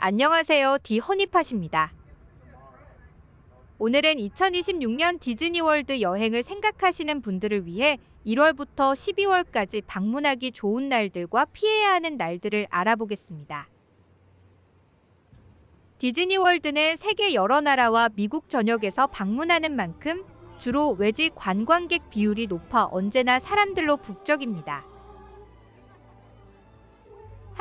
안녕하세요. 디허니팟입니다. 오늘은 2026년 디즈니월드 여행을 생각하시는 분들을 위해 1월부터 12월까지 방문하기 좋은 날들과 피해야 하는 날들을 알아보겠습니다. 디즈니월드는 세계 여러 나라와 미국 전역에서 방문하는 만큼 주로 외지 관광객 비율이 높아 언제나 사람들로 북적입니다.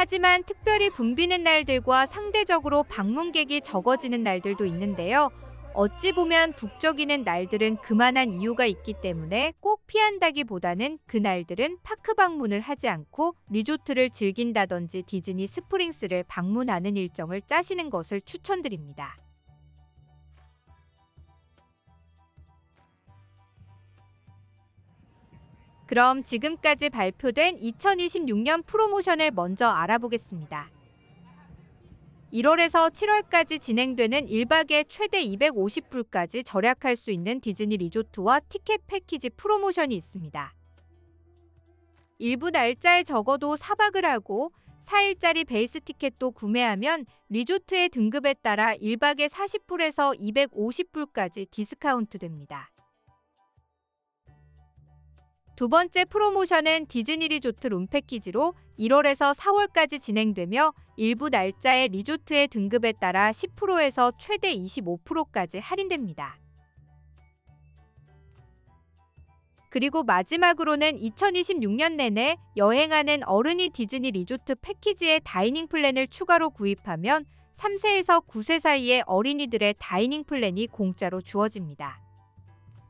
하지만 특별히 붐비는 날들과 상대적으로 방문객이 적어지는 날들도 있는데요. 어찌 보면 북적이는 날들은 그만한 이유가 있기 때문에 꼭 피한다기보다는 그 날들은 파크 방문을 하지 않고 리조트를 즐긴다든지 디즈니 스프링스를 방문하는 일정을 짜시는 것을 추천드립니다. 그럼 지금까지 발표된 2026년 프로모션을 먼저 알아보겠습니다. 1월에서 7월까지 진행되는 1박에 최대 250불까지 절약할 수 있는 디즈니 리조트와 티켓 패키지 프로모션이 있습니다. 일부 날짜에 적어도 4박을 하고 4일짜리 베이스 티켓도 구매하면 리조트의 등급에 따라 1박에 40불에서 250불까지 디스카운트 됩니다. 두 번째 프로모션은 디즈니 리조트 룸 패키지로 1월에서 4월까지 진행되며 일부 날짜의 리조트의 등급에 따라 10%에서 최대 25%까지 할인됩니다. 그리고 마지막으로는 2026년 내내 여행하는 어른이 디즈니 리조트 패키지의 다이닝 플랜을 추가로 구입하면 3세에서 9세 사이의 어린이들의 다이닝 플랜이 공짜로 주어집니다.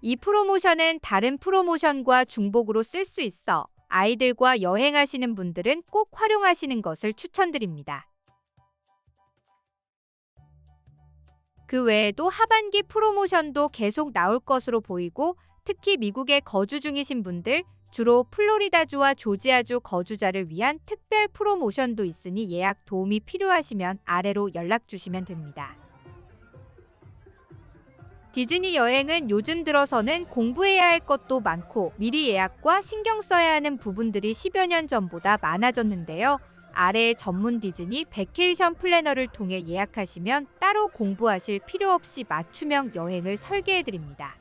이 프로모션은 다른 프로모션과 중복으로 쓸 수 있어 아이들과 여행하시는 분들은 꼭 활용하시는 것을 추천드립니다. 그 외에도 하반기 프로모션도 계속 나올 것으로 보이고 특히 미국에 거주 중이신 분들, 주로 플로리다주와 조지아주 거주자를 위한 특별 프로모션도 있으니 예약 도움이 필요하시면 아래로 연락 주시면 됩니다. 디즈니 여행은 요즘 들어서는 공부해야 할 것도 많고 미리 예약과 신경 써야 하는 부분들이 10여 년 전보다 많아졌는데요. 아래의 전문 디즈니 베케이션 플래너를 통해 예약하시면 따로 공부하실 필요 없이 맞춤형 여행을 설계해드립니다.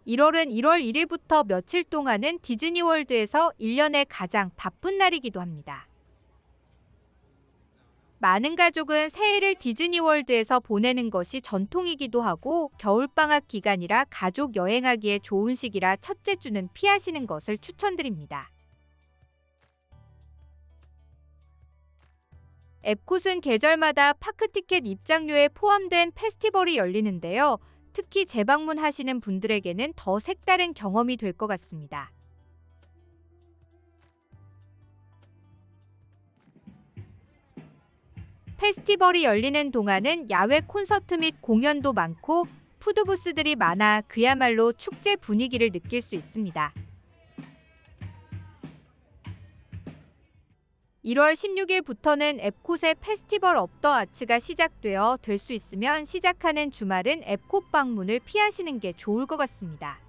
(1월은) 1월 1일부터 며칠 동안은 디즈니월드에서 1년의 가장 바쁜 날이기도 합니다. 많은 가족은 새해를 디즈니월드에서 보내는 것이 전통이기도 하고 겨울방학 기간이라 가족 여행하기에 좋은 시기라 첫째 주는 피하시는 것을 추천드립니다. եպ콧은 계절마다 파크 티켓 입장료에 포함된 페스티벌이 열리는데요. 특히 재방문하시는 분들에게는 더 색다른 경험이 될 것 같습니다. 페스티벌이 열리는 동안은 야외 콘서트 및 공연도 많고 푸드부스들이 많아 그야말로 축제 분위기를 느낄 수 있습니다. 1월 16일부터는 եպ콧의 페스티벌 업 더 아츠가 시작되어 될 수 있으면 시작하는 주말은 եպ콧 방문을 피하시는 게 좋을 것 같습니다.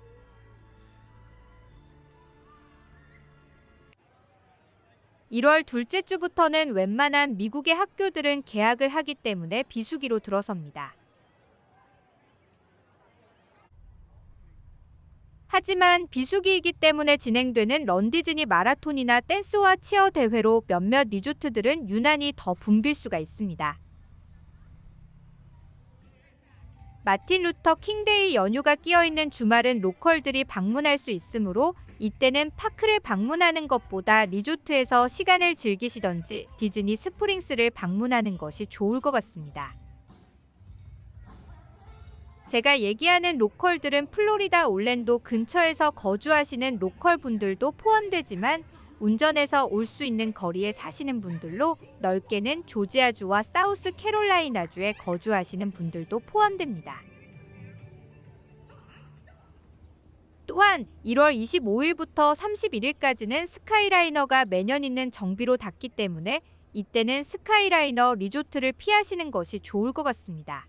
1월 둘째 주부터는 웬만한 미국의 학교들은 개학을 하기 때문에 비수기로 들어섭니다. 하지만 비수기이기 때문에 진행되는 런디즈니 마라톤이나 댄스와 치어 대회로 몇몇 리조트들은 유난히 더 붐빌 수가 있습니다. 마틴 루터 킹데이 연휴가 끼어있는 주말은 로컬들이 방문할 수 있으므로 이때는 파크를 방문하는 것보다 리조트에서 시간을 즐기시던지 디즈니 스프링스를 방문하는 것이 좋을 것 같습니다. 제가 얘기하는 로컬들은 플로리다 올랜도 근처에서 거주하시는 로컬 분들도 포함되지만 운전해서 올 수 있는 거리에 사시는 분들로 넓게는 조지아주와 사우스 캐롤라이나주에 거주하시는 분들도 포함됩니다. 또한 1월 25일부터 31일까지는 스카이라이너가 매년 있는 정비로 닫기 때문에 이때는 스카이라이너 리조트를 피하시는 것이 좋을 것 같습니다.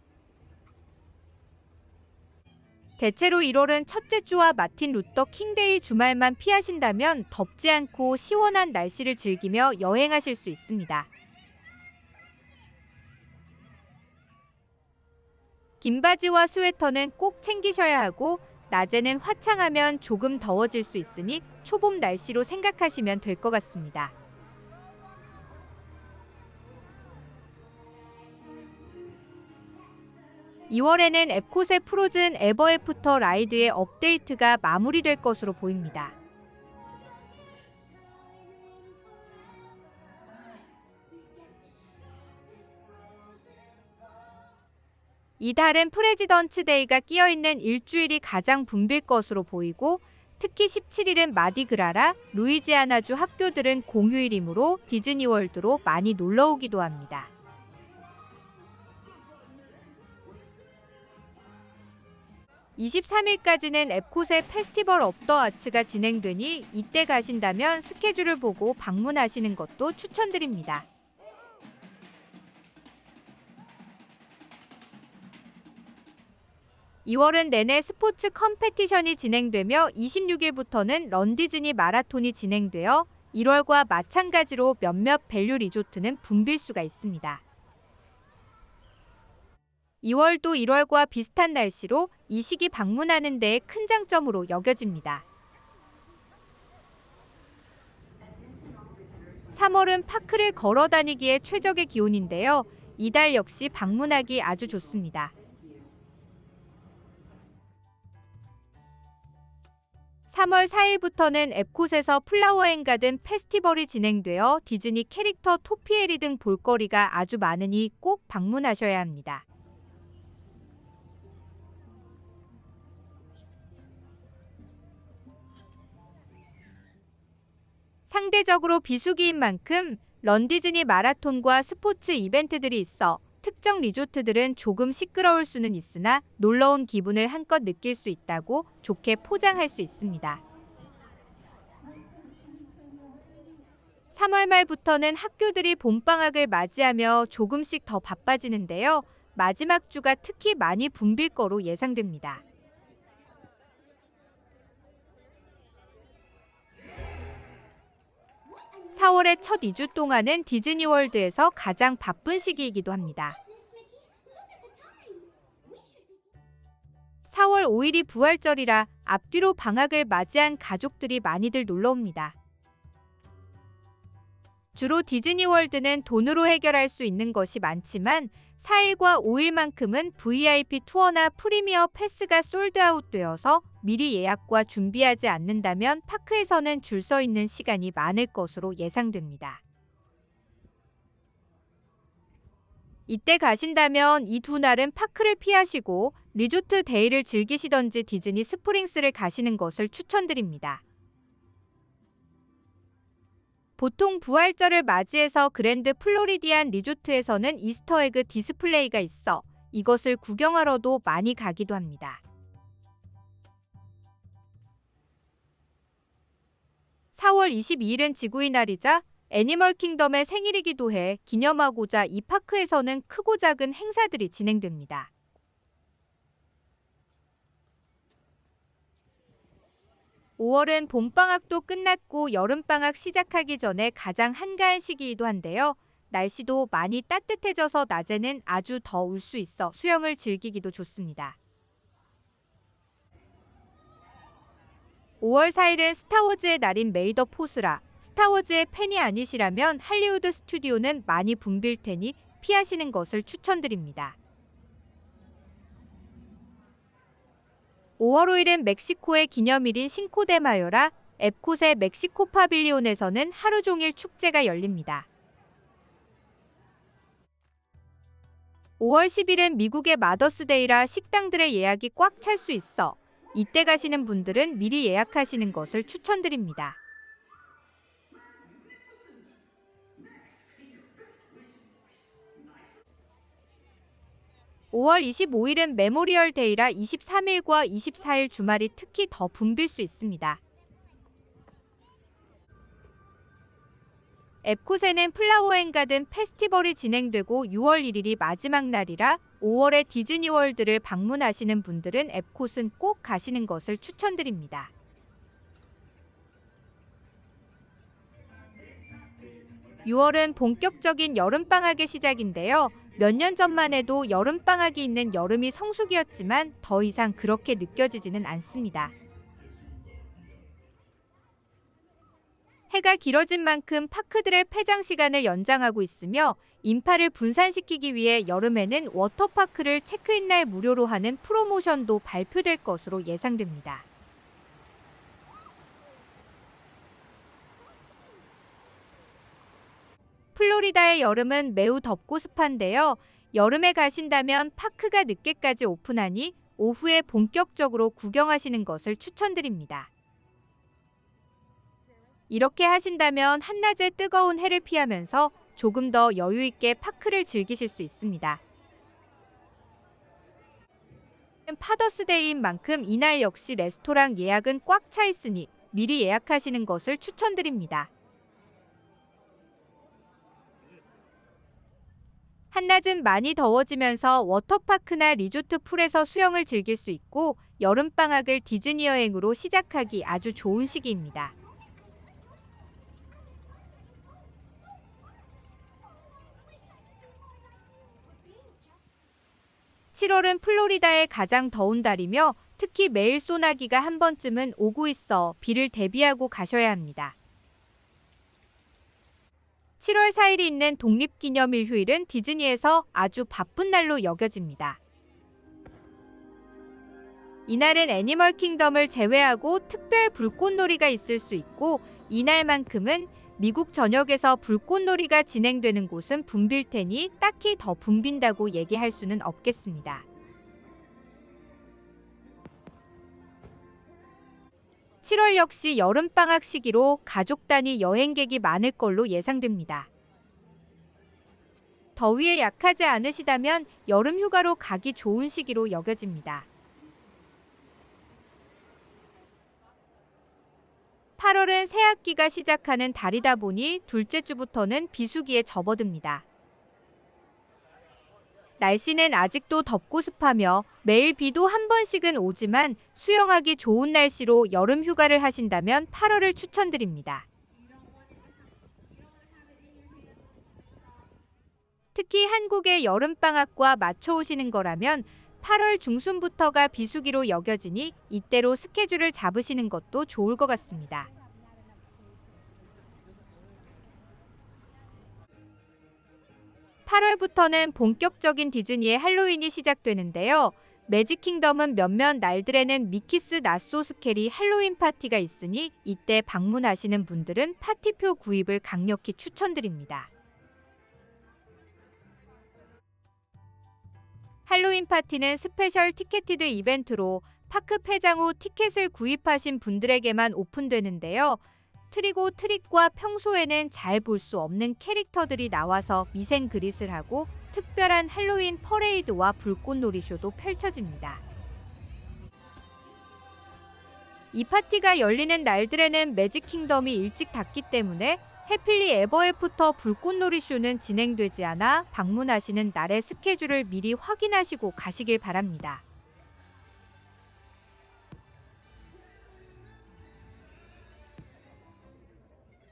대체로 1월은 첫째 주와 마틴 루터 킹데이 주말만 피하신다면 덥지 않고 시원한 날씨를 즐기며 여행하실 수 있습니다. 긴 바지와 스웨터는 꼭 챙기셔야 하고 낮에는 화창하면 조금 더워질 수 있으니 초봄 날씨로 생각하시면 될 것 같습니다. (2월에는) 앳콧의 프로즌 에버 애프터 라이드의 업데이트가 마무리될 것으로 보입니다. 이달은 프레지던츠 데이가 끼어있는 일주일이 가장 붐빌 것으로 보이고 특히 17일은 마디그라라, 루이지아나주 학교들은 공휴일이므로 디즈니월드로 많이 놀러오기도 합니다. (23일까지는) 앳콧의 페스티벌 업 더 아츠가 진행되니 이때 가신다면 스케줄을 보고 방문하시는 것도 추천드립니다. (2월은) 내내 스포츠 컴페티션이 진행되며 26일부터는 런디즈니 마라톤이 진행되어 1월과 마찬가지로 몇몇 밸류 리조트는 붐빌 수가 있습니다. 2월도 1월과 비슷한 날씨로 이 시기 방문하는 데에 큰 장점으로 여겨집니다. 3월은 파크를 걸어 다니기에 최적의 기온인데요. 이달 역시 방문하기 아주 좋습니다. 3월 4일부터는 앳콧에서 플라워 앤 가든 페스티벌이 진행되어 디즈니 캐릭터 토피에리 등 볼거리가 아주 많으니 꼭 방문하셔야 합니다. 상대적으로 비수기인 만큼 런디즈니 마라톤과 스포츠 이벤트들이 있어 특정 리조트들은 조금 시끄러울 수는 있으나 놀러온 기분을 한껏 느낄 수 있다고 좋게 포장할 수 있습니다. 3월 말부터는 학교들이 봄방학을 맞이하며 조금씩 더 바빠지는데요. 마지막 주가 특히 많이 붐빌 거로 예상됩니다. (4월의) 첫 2주 동안은 디즈니월드에서 가장 바쁜 시기이기도 합니다. 4월 5일이 부활절이라 앞뒤로 방학을 맞이한 가족들이 많이들 놀러옵니다. 주로 디즈니월드는 돈으로 해결할 수 있는 것이 많지만 4일과 5일만큼은 VIP 투어나 프리미어 패스가 솔드아웃 되어서 미리 예약과 준비하지 않는다면 파크에서는 줄 서 있는 시간이 많을 것으로 예상됩니다. 이때 가신다면 이 두 날은 파크를 피하시고 리조트 데이를 즐기시던지 디즈니 스프링스를 가시는 것을 추천드립니다. 보통 부활절을 맞이해서 그랜드 플로리디안 리조트에서는 이스터에그 디스플레이가 있어 이것을 구경하러도 많이 가기도 합니다. 4월 22일은 지구의 날이자 애니멀 킹덤의 생일이기도 해 기념하고자 이 파크에서는 크고 작은 행사들이 진행됩니다. (5월은) 봄방학도 끝났고 여름방학 시작하기 전에 가장 한가한 시기이기도 한데요. 날씨도 많이 따뜻해져서 낮에는 아주 더울 수 있어 수영을 즐기기도 좋습니다. 5월 4일은 스타워즈의 날인 메이 더 포스라 스타워즈의 팬이 아니시라면 할리우드 스튜디오는 많이 붐빌 테니 피하시는 것을 추천드립니다. 5월 5일은 멕시코의 기념일인 싱코데마요라 앳콧의 멕시코 파빌리온에서는 하루 종일 축제가 열립니다. 5월 10일은 미국의 마더스데이라 식당들의 예약이 꽉 찰 수 있어 이때 가시는 분들은 미리 예약하시는 것을 추천드립니다. 5월 25일은 메모리얼 데이라 23일과 24일 주말이 특히 더 붐빌 수 있습니다. epcot에는 플라워 앤 가든 페스티벌이 진행되고 6월 1일이 마지막 날이라 5월에 디즈니월드를 방문하시는 분들은 epcot은 꼭 가시는 것을 추천드립니다. 6월은 본격적인 여름방학의 시작인데요. 몇 년 전만 해도 여름방학이 있는 여름이 성수기였지만 더 이상 그렇게 느껴지지는 않습니다. 해가 길어진 만큼 파크들의 폐장 시간을 연장하고 있으며 인파를 분산시키기 위해 여름에는 워터파크를 체크인 날 무료로 하는 프로모션도 발표될 것으로 예상됩니다. 플로리다의 여름은 매우 덥고 습한데요. 여름에 가신다면 파크가 늦게까지 오픈하니 오후에 본격적으로 구경하시는 것을 추천드립니다. 이렇게 하신다면 한낮의 뜨거운 해를 피하면서 조금 더 여유 있게 파크를 즐기실 수 있습니다. 파더스데이인 만큼 이날 역시 레스토랑 예약은 꽉 차 있으니 미리 예약하시는 것을 추천드립니다. 한낮은 많이 더워지면서 워터파크나 리조트 풀에서 수영을 즐길 수 있고 여름방학을 디즈니 여행으로 시작하기 아주 좋은 시기입니다. (7월은) 플로리다의 가장 더운 달이며 특히 매일 소나기가 한 번쯤은 오고 있어 비를 대비하고 가셔야 합니다. 7월 4일이 있는 독립기념일 휴일은 디즈니에서 아주 바쁜 날로 여겨집니다. 이날은 애니멀 킹덤을 제외하고 특별 불꽃놀이가 있을 수 있고 이날만큼은 미국 전역에서 불꽃놀이가 진행되는 곳은 붐빌 테니 딱히 더 붐빈다고 얘기할 수는 없겠습니다. 7월 역시 여름방학 시기로 가족 단위 여행객이 많을 걸로 예상됩니다. 더위에 약하지 않으시다면 여름 휴가로 가기 좋은 시기로 여겨집니다. 8월은 새학기가 시작하는 달이다 보니 둘째 주부터는 비수기에 접어듭니다. 날씨는 아직도 덥고 습하며 매일 비도 한 번씩은 오지만 수영하기 좋은 날씨로 여름 휴가를 하신다면 8월을 추천드립니다. 특히 한국의 여름방학과 맞춰 오시는 거라면 8월 중순부터가 비수기로 여겨지니 이때로 스케줄을 잡으시는 것도 좋을 것 같습니다. (8월부터는) 본격적인 디즈니의 할로윈이 시작되는데요. 매직킹덤은 몇몇 날들에는 미키스 나쏘 스케리 할로윈 파티가 있으니 이때 방문하시는 분들은 파티표 구입을 강력히 추천드립니다. 할로윈 파티는 스페셜 티켓티드 이벤트로 파크 폐장 후 티켓을 구입하신 분들에게만 오픈되는데요. 트리고 트릿과 평소에는 잘 볼 수 없는 캐릭터들이 나와서 미생 그릿을 하고 특별한 할로윈 퍼레이드와 불꽃놀이쇼도 펼쳐집니다. 이 파티가 열리는 날들에는 매직킹덤이 일찍 닫기 때문에 해필리 에버 애프터 불꽃놀이쇼는 진행되지 않아 방문하시는 날의 스케줄을 미리 확인하시고 가시길 바랍니다.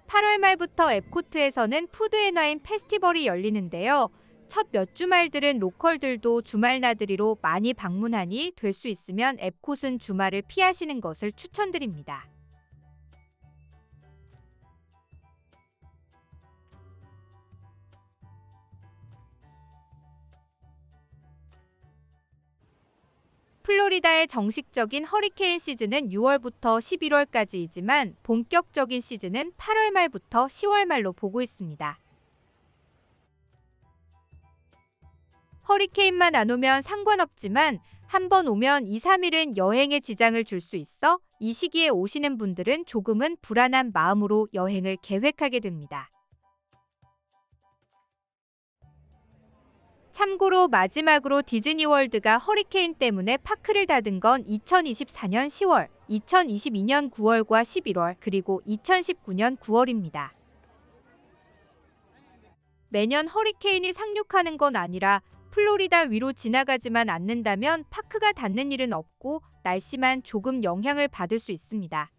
(8월) 말부터 epcot에서는 푸드 앤 와인 페스티벌이 열리는데요. 첫 몇 주말들은 로컬들도 주말 나들이로 많이 방문하니 될 수 있으면 epcot은 주말을 피하시는 것을 추천드립니다. 플로리다의 정식적인 허리케인 시즌은 6월부터 11월까지이지만 본격적인 시즌은 8월 말부터 10월 말로 보고 있습니다. 허리케인만 안 오면 상관없지만 한 번 오면 2, 3일은 여행에 지장을 줄 수 있어 이 시기에 오시는 분들은 조금은 불안한 마음으로 여행을 계획하게 됩니다. 참고로 마지막으로 디즈니월드가 허리케인 때문에 파크를 닫은 건 2024년 10월, 2022년 9월과 11월, 그리고 2019년 9월입니다. 매년 허리케인이 상륙하는 건 아니라 플로리다 위로 지나가지만 않는다면 파크가 닿는 일은 없고 날씨만 조금 영향을 받을 수 있습니다.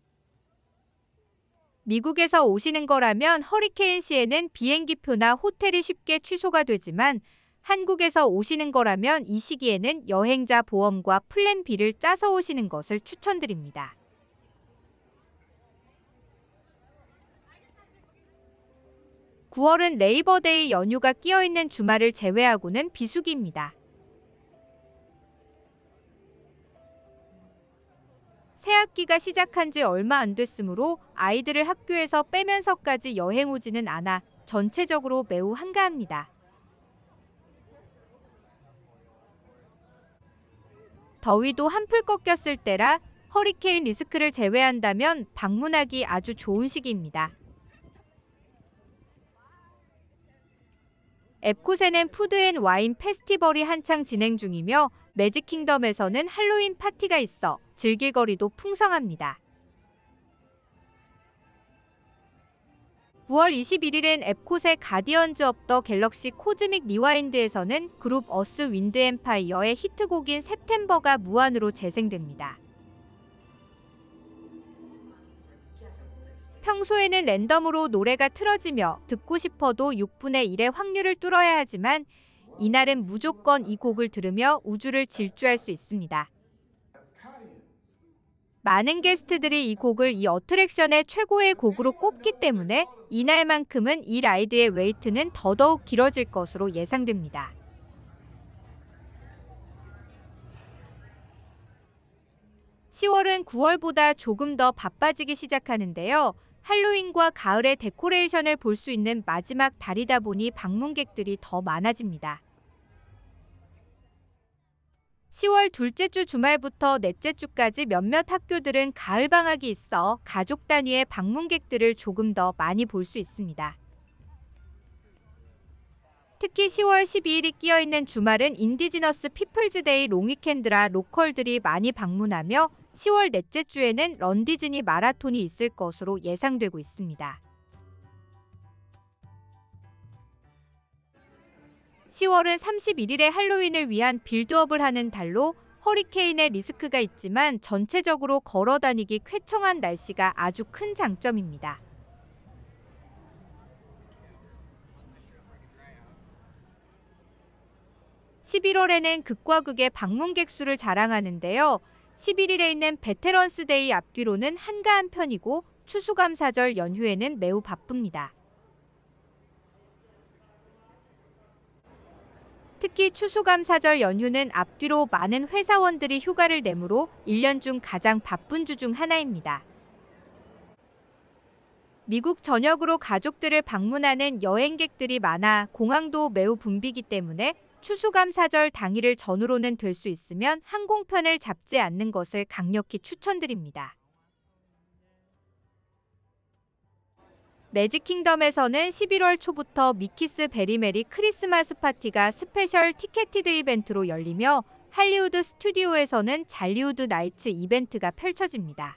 미국에서 오시는 거라면 허리케인 시에는 비행기표나 호텔이 쉽게 취소가 되지만 한국에서 오시는 거라면 이 시기에는 여행자 보험과 플랜 B를 짜서 오시는 것을 추천드립니다. (9월은) 레이버데이 연휴가 끼어있는 주말을 제외하고는 비수기입니다. 새학기가 시작한 지 얼마 안 됐으므로 아이들을 학교에서 빼면서까지 여행 오지는 않아 전체적으로 매우 한가합니다. 더위도 한풀 꺾였을 때라 허리케인 리스크를 제외한다면 방문하기 아주 좋은 시기입니다. epcot에는 푸드 앤 와인 페스티벌이 한창 진행 중이며 매직킹덤에서는 할로윈 파티가 있어 즐길 거리도 풍성합니다. 9월 21일엔 epcot의 가디언즈 업 더 갤럭시 코즈믹 리와인드에서는 그룹 어스 윈드 엠파이어의 히트곡인 september가 무한으로 재생됩니다. 평소에는 랜덤으로 노래가 틀어지며 듣고 싶어도 6분의 1의 확률을 뚫어야 하지만 이날은 무조건 이 곡을 들으며 우주를 질주할 수 있습니다. 많은 게스트들이 이 곡을 이 어트랙션의 최고의 곡으로 꼽기 때문에 이날만큼은 이 라이드의 웨이트는 더더욱 길어질 것으로 예상됩니다. (10월은) 9월보다 조금 더 바빠지기 시작하는데요. 할로윈과 가을의 데코레이션을 볼 수 있는 마지막 달이다 보니 방문객들이 더 많아집니다. 10월 둘째 주 주말부터 넷째 주까지 몇몇 학교들은 가을방학이 있어 가족 단위의 방문객들을 조금 더 많이 볼 수 있습니다. 특히 10월 12일이 끼어있는 주말은 인디지너스 피플즈데이 롱위켄드라 로컬들이 많이 방문하며 10월 넷째 주에는 런디즈니 마라톤이 있을 것으로 예상되고 있습니다. 10월은 31일에 할로윈을 위한 빌드업을 하는 달로 허리케인의 리스크가 있지만 전체적으로 걸어다니기 쾌청한 날씨가 아주 큰 장점입니다. (11월에는) 극과 극의 방문객 수를 자랑하는데요. 11일에 있는 베테런스 데이 앞뒤로는 한가한 편이고 추수감사절 연휴에는 매우 바쁩니다. 특히 추수감사절 연휴는 앞뒤로 많은 회사원들이 휴가를 내므로 1년 중 가장 바쁜 주 중 하나입니다. 미국 전역으로 가족들을 방문하는 여행객들이 많아 공항도 매우 붐비기 때문에 추수감사절 당일을 전후로는 될 수 있으면 항공편을 잡지 않는 것을 강력히 추천드립니다. 매직킹덤에서는 11월 초부터 미키스 베리메리 크리스마스 파티가 스페셜 티켓티드 이벤트로 열리며 할리우드 스튜디오에서는 잘리우드 나이츠 이벤트가 펼쳐집니다.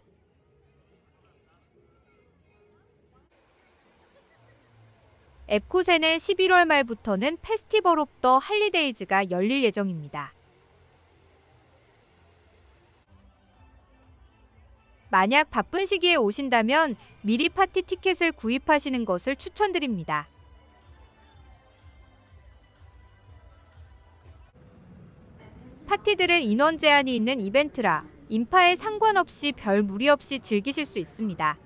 epcot에는 11월 말부터는 페스티벌 오브 더 할리데이즈가 열릴 예정입니다. 만약 바쁜 시기에 오신다면 미리 파티 티켓을 구입하시는 것을 추천드립니다. 파티들은 인원 제한이 있는 이벤트라 인파에 상관없이 별 무리 없이 즐기실 수 있습니다.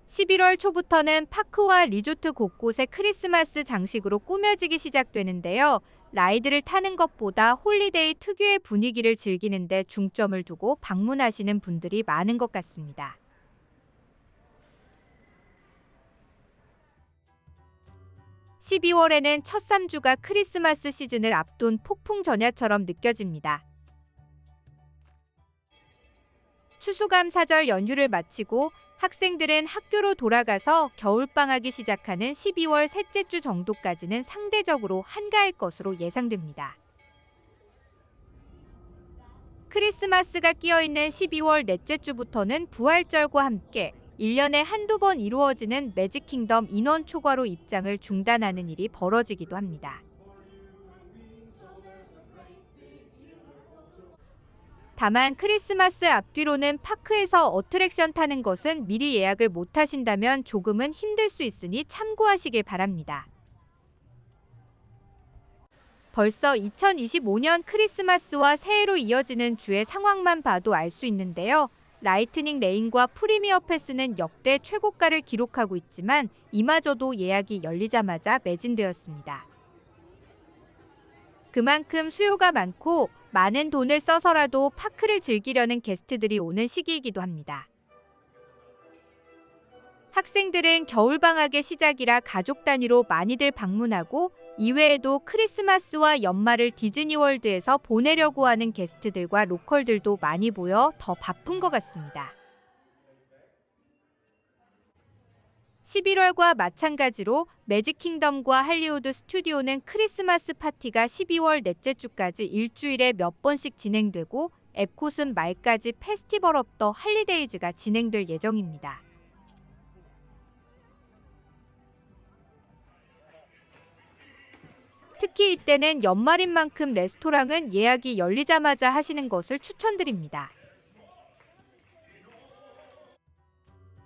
11월 초부터는 파크와 리조트 곳곳에 크리스마스 장식으로 꾸며지기 시작되는데요. 라이드를 타는 것보다 홀리데이 특유의 분위기를 즐기는 데 중점을 두고 방문하시는 분들이 많은 것 같습니다. (12월에는) 첫 3주가 크리스마스 시즌을 앞둔 폭풍 전야처럼 느껴집니다. 추수감사절 연휴를 마치고 학생들은 학교로 돌아가서 겨울방학이 시작하는 12월 셋째 주 정도까지는 상대적으로 한가할 것으로 예상됩니다. 크리스마스가 끼어있는 12월 넷째 주부터는 부활절과 함께 1년에 한두 번 이루어지는 매직킹덤 인원 초과로 입장을 중단하는 일이 벌어지기도 합니다. 다만 크리스마스 앞뒤로는 파크에서 어트랙션 타는 것은 미리 예약을 못 하신다면 조금은 힘들 수 있으니 참고하시길 바랍니다. 벌써 2025년 크리스마스와 새해로 이어지는 주의 상황만 봐도 알 수 있는데요. 라이트닝 레인과 프리미어 패스는 역대 최고가를 기록하고 있지만 이마저도 예약이 열리자마자 매진되었습니다. 그만큼 수요가 많고 많은 돈을 써서라도 파크를 즐기려는 게스트들이 오는 시기이기도 합니다. 학생들은 겨울방학의 시작이라 가족 단위로 많이들 방문하고 이외에도 크리스마스와 연말을 디즈니월드에서 보내려고 하는 게스트들과 로컬들도 많이 보여 더 바쁜 것 같습니다. 11월과 마찬가지로 매직킹덤과 할리우드 스튜디오는 크리스마스 파티가 12월 넷째 주까지 일주일에 몇 번씩 진행되고 앳콧은 말까지 페스티벌 업 더 할리데이즈가 진행될 예정입니다. 특히 이때는 연말인 만큼 레스토랑은 예약이 열리자마자 하시는 것을 추천드립니다.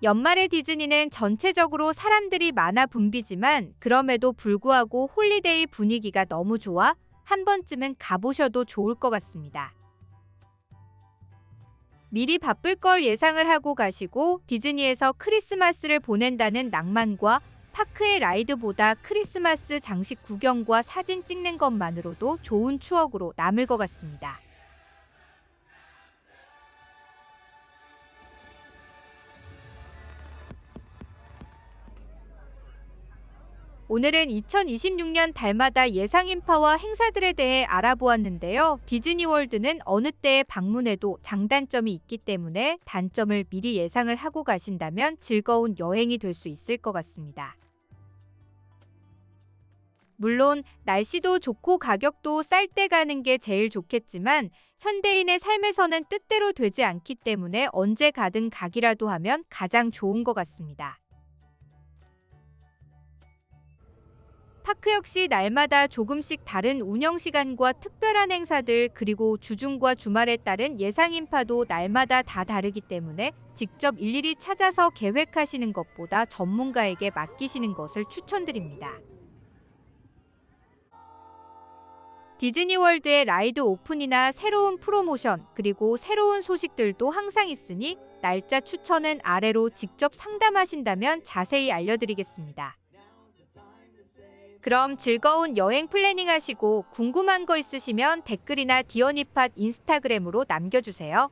연말의 디즈니는 전체적으로 사람들이 많아 붐비지만 그럼에도 불구하고 홀리데이 분위기가 너무 좋아 한 번쯤은 가보셔도 좋을 것 같습니다. 미리 바쁠 걸 예상을 하고 가시고 디즈니에서 크리스마스를 보낸다는 낭만과 파크의 라이드보다 크리스마스 장식 구경과 사진 찍는 것만으로도 좋은 추억으로 남을 것 같습니다. 오늘은 2026년 달마다 예상 인파와 행사들에 대해 알아보았는데요. 디즈니월드는 어느 때에 방문해도 장단점이 있기 때문에 단점을 미리 예상을 하고 가신다면 즐거운 여행이 될 수 있을 것 같습니다. 물론 날씨도 좋고 가격도 쌀 때 가는 게 제일 좋겠지만 현대인의 삶에서는 뜻대로 되지 않기 때문에 언제 가든 가기라도 하면 가장 좋은 것 같습니다. 파크 역시 날마다 조금씩 다른 운영 시간과 특별한 행사들 그리고 주중과 주말에 따른 예상 인파도 날마다 다 다르기 때문에 직접 일일이 찾아서 계획하시는 것보다 전문가에게 맡기시는 것을 추천드립니다. 디즈니월드의 라이드 오픈이나 새로운 프로모션 그리고 새로운 소식들도 항상 있으니 날짜 추천은 아래로 직접 상담하신다면 자세히 알려드리겠습니다. 그럼 즐거운 여행 플래닝 하시고 궁금한 거 있으시면 댓글이나 디어니팟 인스타그램으로 남겨주세요.